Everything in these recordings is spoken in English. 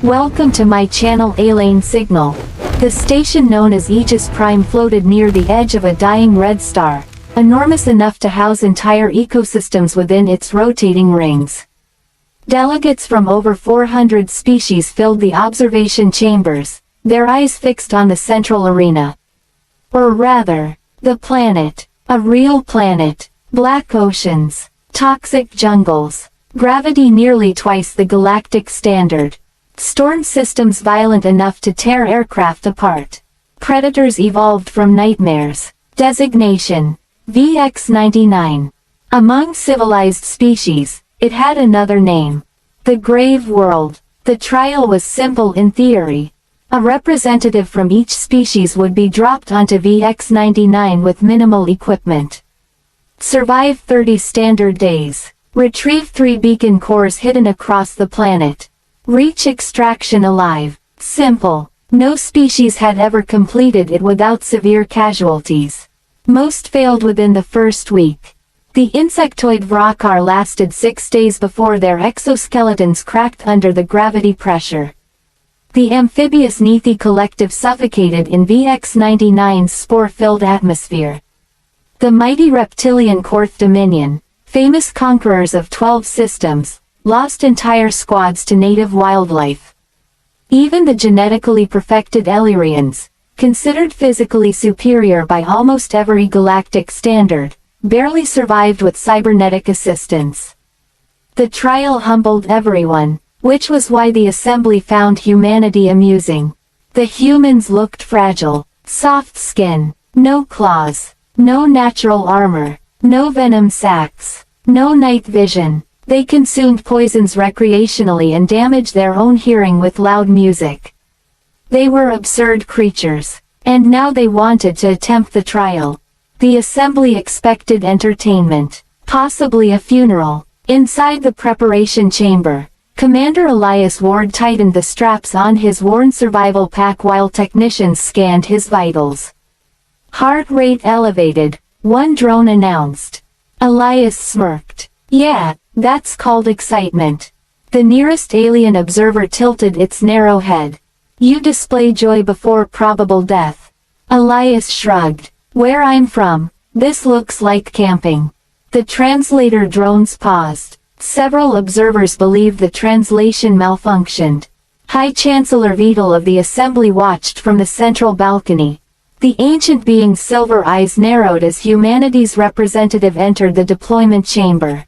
Welcome to my channel Alane Signal. The station known as Aegis Prime floated near the edge of a dying red star, enormous enough to house entire ecosystems within its rotating rings. Delegates from over 400 species filled the observation chambers, their eyes fixed on the central arena. Or rather, the planet. A real planet. Black oceans. Toxic jungles. Gravity nearly twice the galactic standard. Storm systems violent enough to tear aircraft apart. Predators evolved from nightmares. Designation: VX-99. Among civilized species, it had another name. The Grave World. The trial was simple in theory. A representative from each species would be dropped onto VX-99 with minimal equipment. Survive 30 standard days. Retrieve 3 beacon cores hidden across the planet. Reach extraction alive. Simple. No species had ever completed it without severe casualties. Most failed within the first week. The insectoid Vrakar lasted 6 days before their exoskeletons cracked under the gravity pressure. The amphibious Nethi collective suffocated in VX-99's spore-filled atmosphere. The mighty reptilian Korth Dominion, famous conquerors of 12 systems, lost entire squads to native wildlife. Even the genetically perfected Ellyrians, considered physically superior by almost every galactic standard, barely survived with cybernetic assistance. The trial humbled everyone, which was why the assembly found humanity amusing. The humans looked fragile, soft skin, no claws, no natural armor, no venom sacs, no night vision. They consumed poisons recreationally and damaged their own hearing with loud music. They were absurd creatures, and now they wanted to attempt the trial. The assembly expected entertainment, possibly a funeral. Inside the preparation chamber, Commander Elias Ward tightened the straps on his worn survival pack while technicians scanned his vitals. Heart rate elevated, one drone announced. Elias smirked. Yeah, that's called excitement. The nearest alien observer tilted its narrow head. You display joy before probable death. Elias shrugged. Where I'm from, this looks like camping. The translator drones paused. Several observers believed the translation malfunctioned. High Chancellor Vital of the Assembly watched from the central balcony. The ancient being's silver eyes narrowed as humanity's representative entered the deployment chamber.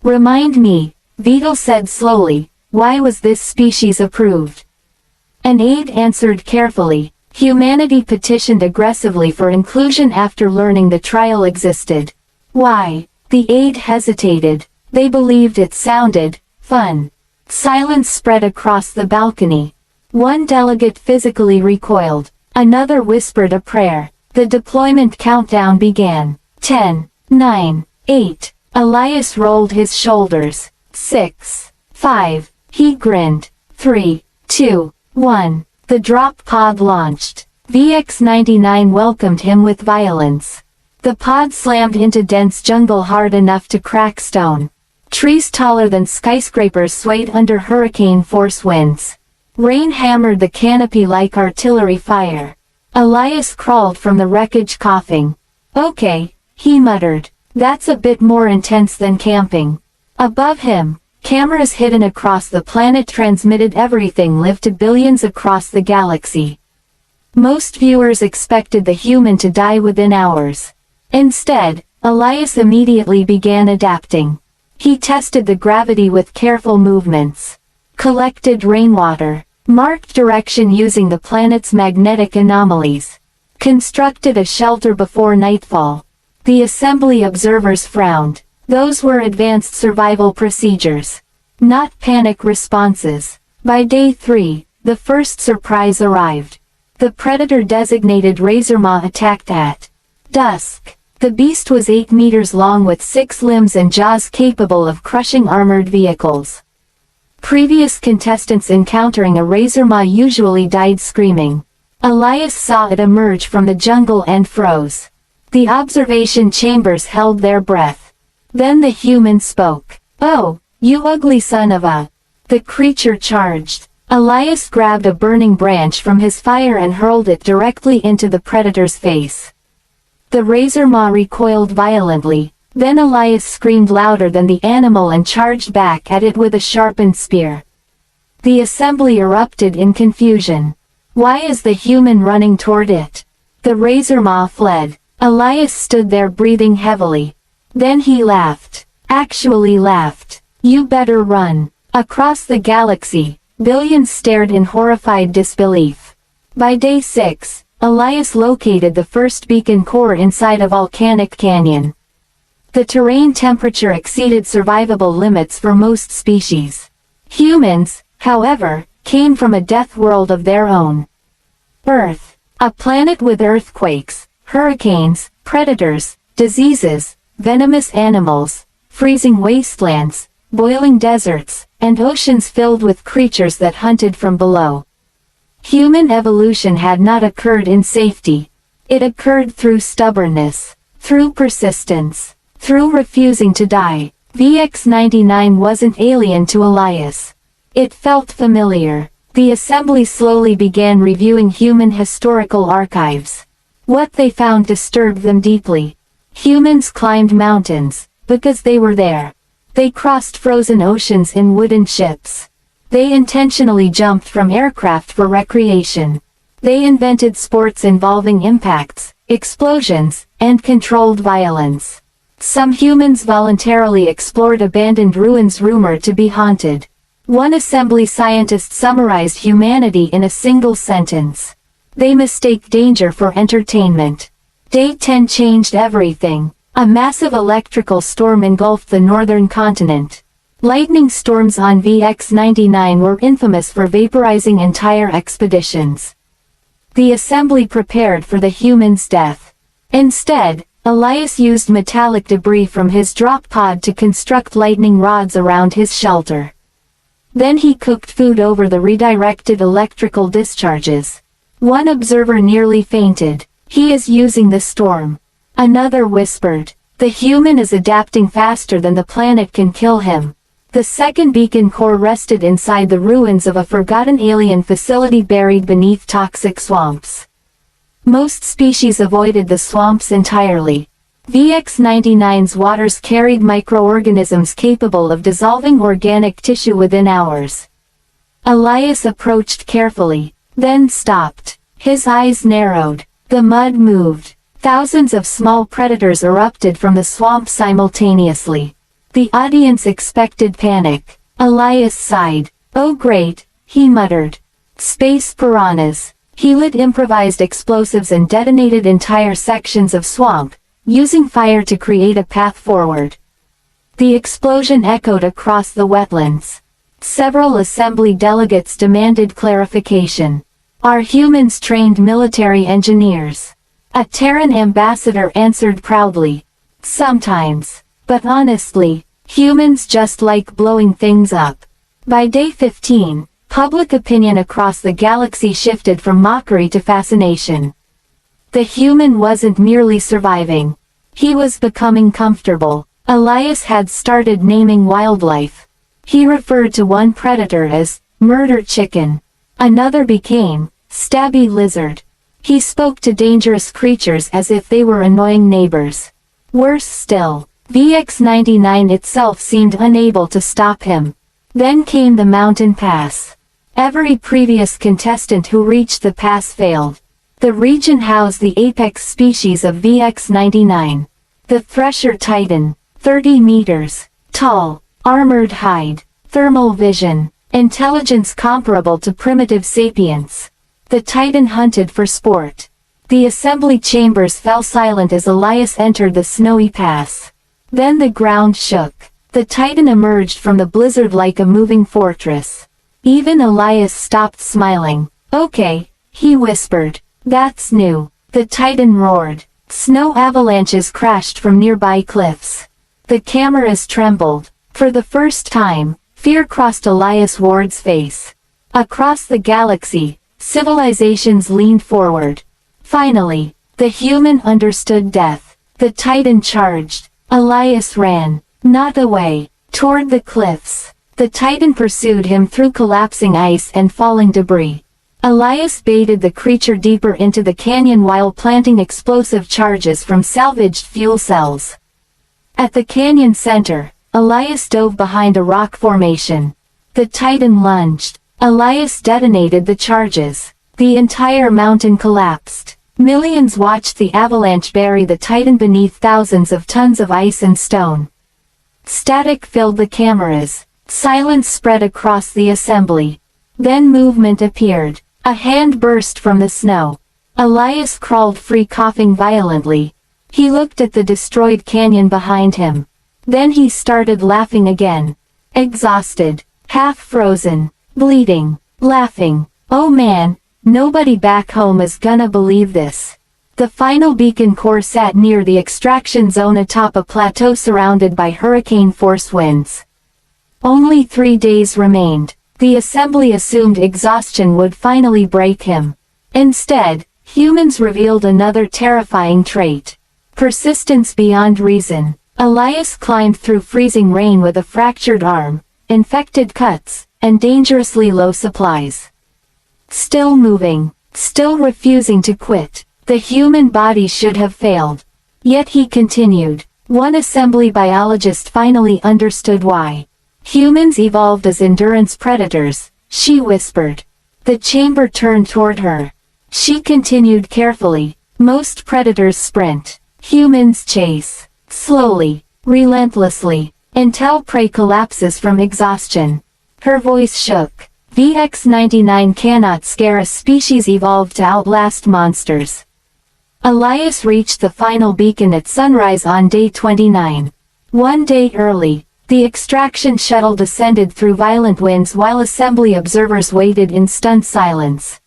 Remind me, Vital said slowly, why was this species approved? An aide answered carefully. Humanity petitioned aggressively for inclusion after learning the trial existed. Why? The aide hesitated. They believed it sounded fun. Silence spread across the balcony. One delegate physically recoiled. Another whispered a prayer. The deployment countdown began. 10, 9, 8. Elias rolled his shoulders. 6, 5. He grinned. 3, 2, 1. The drop pod launched. VX-99 welcomed him with violence. The pod slammed into dense jungle hard enough to crack stone. Trees taller than skyscrapers swayed under hurricane-force winds. Rain hammered the canopy like artillery fire. Elias crawled from the wreckage coughing. Okay, he muttered. That's a bit more intense than camping. Above him, cameras hidden across the planet transmitted everything lived to billions across the galaxy. Most viewers expected the human to die within hours. Instead, Elias immediately began adapting. He tested the gravity with careful movements. Collected rainwater. Marked direction using the planet's magnetic anomalies. Constructed a shelter before nightfall. The assembly observers frowned. Those were advanced survival procedures, not panic responses. By day 3, the first surprise arrived. The predator designated Razormaw attacked at dusk. The beast was 8 meters long with 6 limbs and jaws capable of crushing armored vehicles. Previous contestants encountering a Razormaw usually died screaming. Elias saw it emerge from the jungle and froze. The observation chambers held their breath. Then the human spoke. Oh, you ugly son of a... The creature charged. Elias grabbed a burning branch from his fire and hurled it directly into the predator's face. The Razormaw recoiled violently, then Elias screamed louder than the animal and charged back at it with a sharpened spear. The assembly erupted in confusion. Why is the human running toward it? The Razormaw fled. Elias stood there breathing heavily. Then he laughed. Actually laughed. You better run. Across the galaxy, billions stared in horrified disbelief. By day 6, Elias located the first beacon core inside a volcanic canyon. The terrain temperature exceeded survivable limits for most species. Humans, however, came from a death world of their own. Earth, a planet with earthquakes, hurricanes, predators, diseases, venomous animals, freezing wastelands, boiling deserts, and oceans filled with creatures that hunted from below. Human evolution had not occurred in safety. It occurred through stubbornness, through persistence, through refusing to die. VX-99 wasn't alien to Elias. It felt familiar. The assembly slowly began reviewing human historical archives. What they found disturbed them deeply. Humans climbed mountains, because they were there. They crossed frozen oceans in wooden ships. They intentionally jumped from aircraft for recreation. They invented sports involving impacts, explosions, and controlled violence. Some humans voluntarily explored abandoned ruins rumored to be haunted. One assembly scientist summarized humanity in a single sentence. They mistake danger for entertainment. Day 10 changed everything. A massive electrical storm engulfed the northern continent. Lightning storms on VX-99 were infamous for vaporizing entire expeditions. The assembly prepared for the humans' death. Instead, Elias used metallic debris from his drop pod to construct lightning rods around his shelter. Then he cooked food over the redirected electrical discharges. One observer nearly fainted. He is using the storm. Another whispered, the human is adapting faster than the planet can kill him. The second beacon core rested inside the ruins of a forgotten alien facility buried beneath toxic swamps. Most species avoided the swamps entirely. VX-99's waters carried microorganisms capable of dissolving organic tissue within hours. Elias approached carefully, then stopped. His eyes narrowed. The mud moved. Thousands of small predators erupted from the swamp simultaneously. The audience expected panic. Elias sighed. Oh great, he muttered. Space piranhas. He lit improvised explosives and detonated entire sections of swamp, using fire to create a path forward. The explosion echoed across the wetlands. Several assembly delegates demanded clarification. Are humans trained military engineers? A Terran ambassador answered proudly. Sometimes. But honestly, humans just like blowing things up. By day 15, public opinion across the galaxy shifted from mockery to fascination. The human wasn't merely surviving. He was becoming comfortable. Elias had started naming wildlife. He referred to one predator as murder chicken. Another became stabby lizard. He spoke to dangerous creatures as if they were annoying neighbors. Worse still, VX-99 itself seemed unable to stop him. Then came the mountain pass. Every previous contestant who reached the pass failed. The region housed the apex species of VX-99. The Thresher Titan, 30 meters tall, armored hide, thermal vision, intelligence comparable to primitive sapients. The Titan hunted for sport. The assembly chambers fell silent as Elias entered the snowy pass. Then the ground shook. The Titan emerged from the blizzard like a moving fortress. Even Elias stopped smiling. Okay, he whispered. That's new. The Titan roared. Snow avalanches crashed from nearby cliffs. The cameras trembled. For the first time, fear crossed Elias Ward's face. Across the galaxy, civilizations leaned forward. Finally, the human understood death. The Titan charged. Elias ran. Not away. Toward the cliffs. The Titan pursued him through collapsing ice and falling debris. Elias baited the creature deeper into the canyon while planting explosive charges from salvaged fuel cells. At the canyon center, Elias dove behind a rock formation. The Titan lunged. Elias detonated the charges. The entire mountain collapsed. Millions watched the avalanche bury the Titan beneath thousands of tons of ice and stone. Static filled the cameras. Silence spread across the assembly. Then movement appeared. A hand burst from the snow. Elias crawled free, coughing violently. He looked at the destroyed canyon behind him. Then he started laughing again. Exhausted, half frozen, bleeding, laughing. Oh man, nobody back home is gonna believe this. The final beacon core sat near the extraction zone atop a plateau surrounded by hurricane-force winds. Only 3 days remained. The assembly assumed exhaustion would finally break him. Instead, humans revealed another terrifying trait. Persistence beyond reason. Elias climbed through freezing rain with a fractured arm, infected cuts, and dangerously low supplies. Still moving, still refusing to quit. The human body should have failed. Yet he continued. One assembly biologist finally understood why. Humans evolved as endurance predators, she whispered. The chamber turned toward her. She continued carefully. Most predators sprint. Humans chase. Slowly, relentlessly, until prey collapses from exhaustion. Her voice shook. VX-99 cannot scare a species evolved to outlast monsters. Elias reached the final beacon at sunrise on day 29. 1 day early. The extraction shuttle descended through violent winds while assembly observers waited in stunned silence.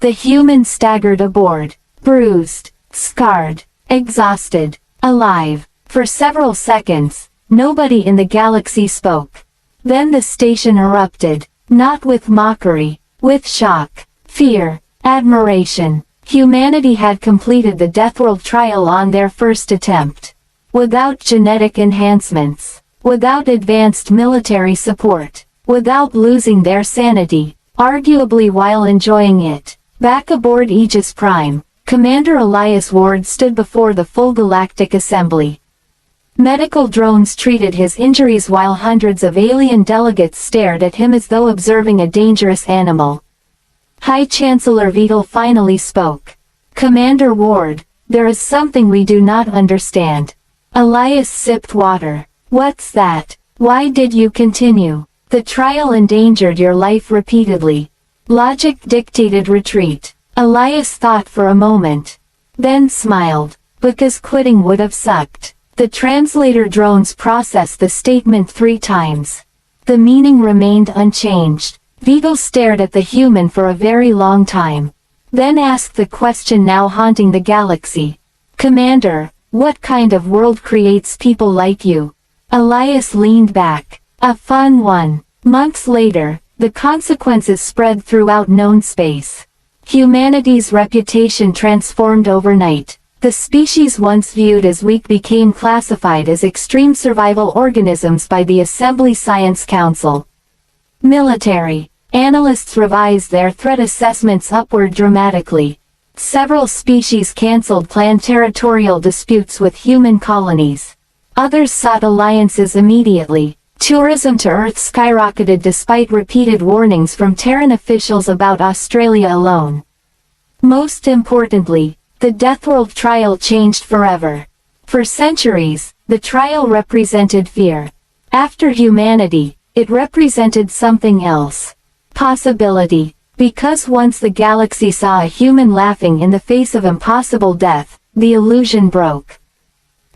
The human staggered aboard, bruised, scarred, exhausted, alive. For several seconds, nobody in the galaxy spoke. Then the station erupted, not with mockery, with shock, fear, admiration. Humanity had completed the Deathworld trial on their first attempt. Without genetic enhancements. Without advanced military support, without losing their sanity, arguably while enjoying it. Back aboard Aegis Prime, Commander Elias Ward stood before the full Galactic Assembly. Medical drones treated his injuries while hundreds of alien delegates stared at him as though observing a dangerous animal. High Chancellor Vital finally spoke. Commander Ward, there is something we do not understand. Elias sipped water. What's that? Why did you continue? The trial endangered your life repeatedly. Logic dictated retreat. Elias thought for a moment. Then smiled. Because quitting would have sucked. The translator drones processed the statement 3 times. The meaning remained unchanged. Vital stared at the human for a very long time. Then asked the question now haunting the galaxy. Commander, what kind of world creates people like you? Elias leaned back. A fun one. Months later, the consequences spread throughout known space. Humanity's reputation transformed overnight. The species once viewed as weak became classified as extreme survival organisms by the Assembly Science Council. Military. Analysts revised their threat assessments upward dramatically. Several species canceled planned territorial disputes with human colonies. Others sought alliances immediately. Tourism to Earth skyrocketed despite repeated warnings from Terran officials about Australia alone. Most importantly, the Deathworld trial changed forever. For centuries, the trial represented fear. After humanity, it represented something else. Possibility. Because once the galaxy saw a human laughing in the face of impossible death, the illusion broke.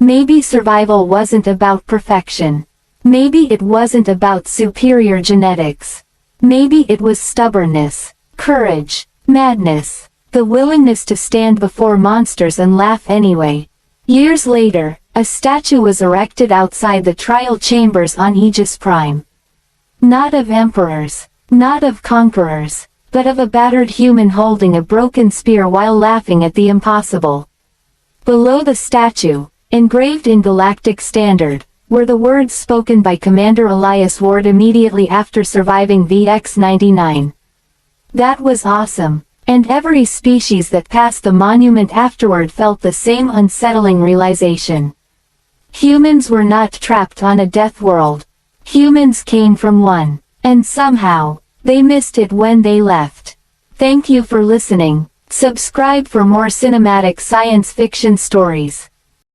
Maybe survival wasn't about perfection. Maybe it wasn't about superior genetics. Maybe it was stubbornness, courage, madness, the willingness to stand before monsters and laugh anyway. Years later, a statue was erected outside the trial chambers on Aegis Prime. Not of emperors, not of conquerors, but of a battered human holding a broken spear while laughing at the impossible. Below the statue, engraved in galactic standard, were the words spoken by Commander Elias Ward immediately after surviving VX-99. That was awesome. And every species that passed the monument afterward felt the same unsettling realization. Humans were not trapped on a death world. Humans came from one. And somehow, they missed it when they left. Thank you for listening. Subscribe for more cinematic science fiction stories.